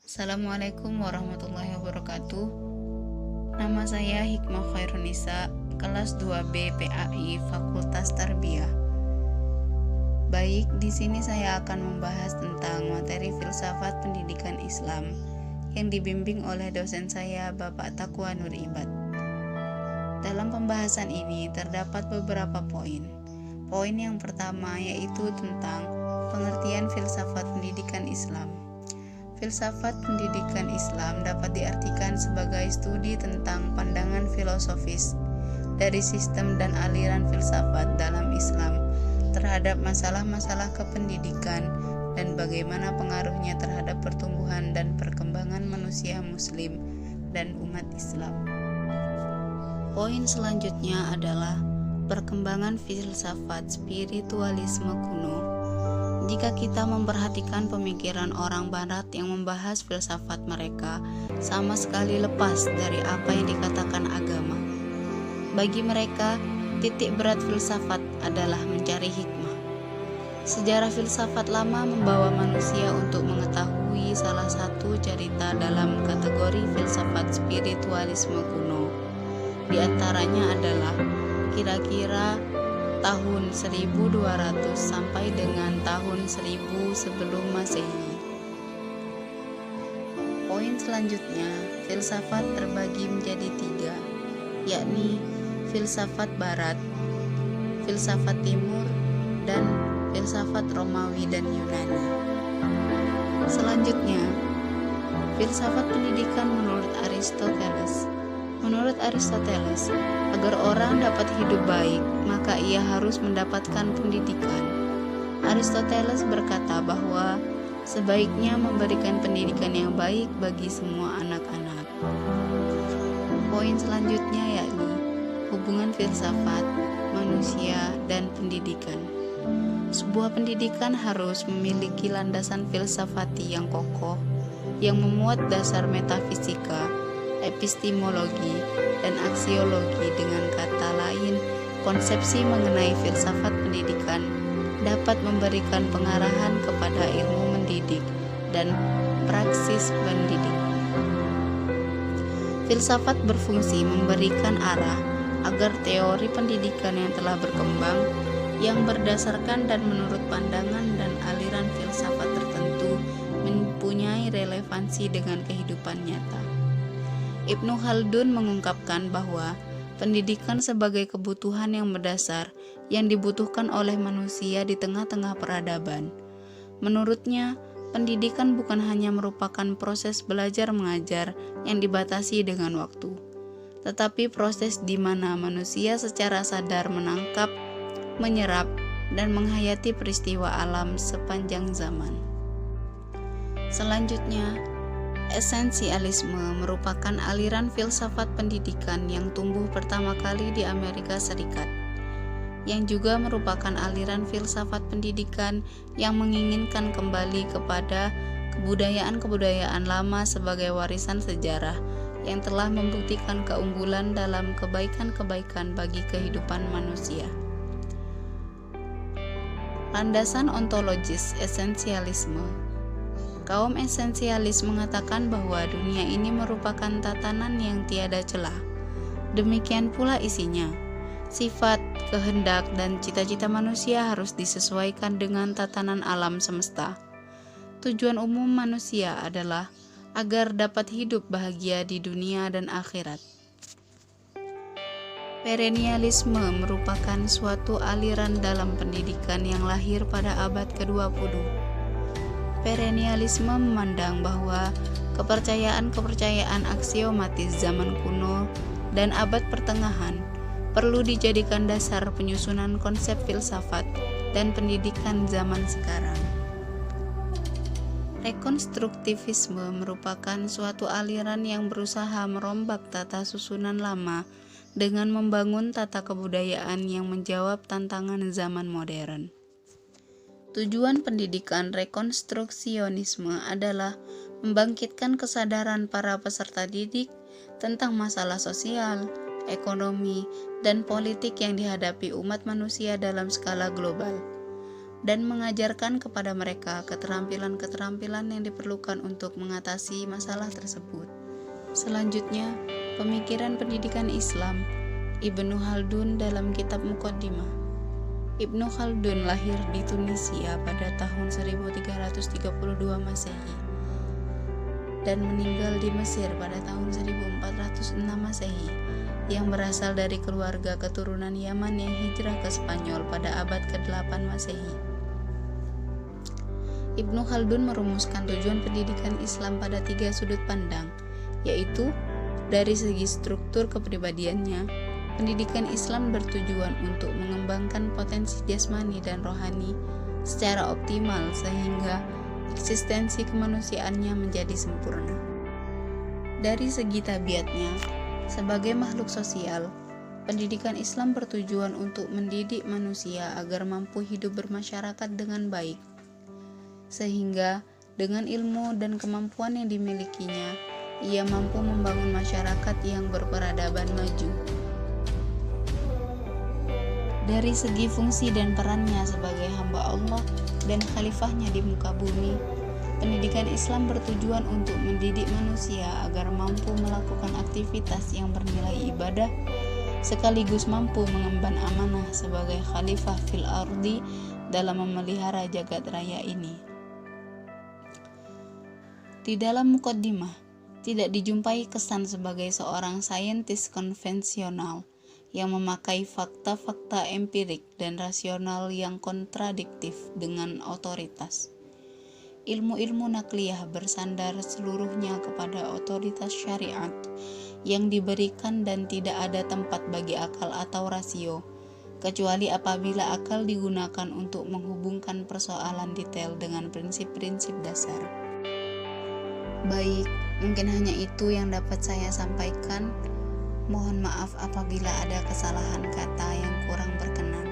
Assalamualaikum warahmatullahi wabarakatuh. Nama saya Hikmah Khairunisa, kelas 2B PAI Fakultas Tarbiyah. Baik, di sini saya akan membahas tentang materi filsafat pendidikan Islam yang dibimbing oleh dosen saya, Bapak Taqwa Nur Ibad. Dalam pembahasan ini terdapat beberapa poin. Poin yang pertama yaitu tentang pengertian filsafat pendidikan Islam. Filsafat pendidikan Islam dapat diartikan sebagai studi tentang pandangan filosofis dari sistem dan aliran filsafat dalam Islam terhadap masalah-masalah kependidikan dan bagaimana pengaruhnya terhadap pertumbuhan dan perkembangan manusia Muslim dan umat Islam. Poin selanjutnya adalah perkembangan filsafat spiritualisme kuno. Jika kita memperhatikan pemikiran orang Barat yang membahas filsafat mereka sama sekali lepas dari apa yang dikatakan agama. Bagi mereka, titik berat filsafat adalah mencari hikmah. Sejarah filsafat lama membawa manusia untuk mengetahui salah satu cerita dalam kategori filsafat spiritualisme kuno. Di antaranya adalah kira-kira tahun 1200 sampai dengan tahun 1000 sebelum Masehi. Poin selanjutnya, filsafat terbagi menjadi 3, yakni filsafat Barat, filsafat Timur, dan filsafat Romawi dan Yunani. Selanjutnya, filsafat pendidikan menurut Aristoteles. Menurut Aristoteles, agar orang dapat hidup baik, maka ia harus mendapatkan pendidikan. Aristoteles berkata bahwa sebaiknya memberikan pendidikan yang baik bagi semua anak-anak. Poin selanjutnya yakni hubungan filsafat, manusia, dan pendidikan. Sebuah pendidikan harus memiliki landasan filsafati yang kokoh, yang memuat dasar metafisika, epistemologi, dan aksiologi. Dengan kata lain, konsepsi mengenai filsafat pendidikan dapat memberikan pengarahan kepada ilmu mendidik dan praksis pendidik. Filsafat berfungsi memberikan arah agar teori pendidikan yang telah berkembang, yang berdasarkan dan menurut pandangan dan aliran filsafat tertentu, mempunyai relevansi dengan kehidupan nyata. Ibnu Khaldun mengungkapkan bahwa pendidikan sebagai kebutuhan yang mendasar yang dibutuhkan oleh manusia di tengah-tengah peradaban. Menurutnya, pendidikan bukan hanya merupakan proses belajar mengajar yang dibatasi dengan waktu, tetapi proses di mana manusia secara sadar menangkap, menyerap, dan menghayati peristiwa alam sepanjang zaman. Selanjutnya, esensialisme merupakan aliran filsafat pendidikan yang tumbuh pertama kali di Amerika Serikat, yang juga merupakan aliran filsafat pendidikan yang menginginkan kembali kepada kebudayaan-kebudayaan lama sebagai warisan sejarah yang telah membuktikan keunggulan dalam kebaikan-kebaikan bagi kehidupan manusia. Landasan ontologis esensialisme. Kaum esensialis mengatakan bahwa dunia ini merupakan tatanan yang tiada celah. Demikian pula isinya. Sifat, kehendak, dan cita-cita manusia harus disesuaikan dengan tatanan alam semesta. Tujuan umum manusia adalah agar dapat hidup bahagia di dunia dan akhirat. Perennialisme merupakan suatu aliran dalam pendidikan yang lahir pada abad ke-20. Perennialisme memandang bahwa kepercayaan-kepercayaan aksiomatis zaman kuno dan abad pertengahan perlu dijadikan dasar penyusunan konsep filsafat dan pendidikan zaman sekarang. Rekonstruktivisme merupakan suatu aliran yang berusaha merombak tata susunan lama dengan membangun tata kebudayaan yang menjawab tantangan zaman modern. Tujuan pendidikan rekonstruksionisme adalah membangkitkan kesadaran para peserta didik tentang masalah sosial, ekonomi, dan politik yang dihadapi umat manusia dalam skala global. dan mengajarkan kepada mereka keterampilan-keterampilan yang diperlukan untuk mengatasi masalah tersebut. Selanjutnya, pemikiran pendidikan Islam Ibnu Khaldun dalam kitab Muqaddimah. Ibnu Khaldun lahir di Tunisia pada tahun 1332 Masehi dan meninggal di Mesir pada tahun 1406 Masehi, yang berasal dari keluarga keturunan Yaman yang hijrah ke Spanyol pada abad ke-8 Masehi. Ibnu Khaldun merumuskan tujuan pendidikan Islam pada 3 sudut pandang, yaitu dari segi struktur kepribadiannya, pendidikan Islam bertujuan untuk mengembangkan potensi jasmani dan rohani secara optimal sehingga eksistensi kemanusiaannya menjadi sempurna. Dari segi tabiatnya, sebagai makhluk sosial, pendidikan Islam bertujuan untuk mendidik manusia agar mampu hidup bermasyarakat dengan baik, sehingga dengan ilmu dan kemampuan yang dimilikinya, ia mampu membangun masyarakat yang berperadaban maju. Dari segi fungsi dan perannya sebagai hamba Allah dan khalifahnya di muka bumi, pendidikan Islam bertujuan untuk mendidik manusia agar mampu melakukan aktivitas yang bernilai ibadah, sekaligus mampu mengemban amanah sebagai khalifah fil ardi dalam memelihara jagat raya ini. Di dalam Muqaddimah, tidak dijumpai kesan sebagai seorang saintis konvensional yang memakai fakta-fakta empirik dan rasional yang kontradiktif dengan otoritas. Ilmu-ilmu nakliyah bersandar seluruhnya kepada otoritas syariat yang diberikan dan tidak ada tempat bagi akal atau rasio, kecuali apabila akal digunakan untuk menghubungkan persoalan detail dengan prinsip-prinsip dasar. Baik, mungkin hanya itu yang dapat saya sampaikan. Mohon maaf apabila ada kesalahan kata yang kurang berkenan.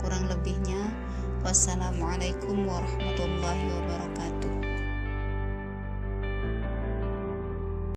Kurang lebihnya, wassalamualaikum warahmatullahi wabarakatuh.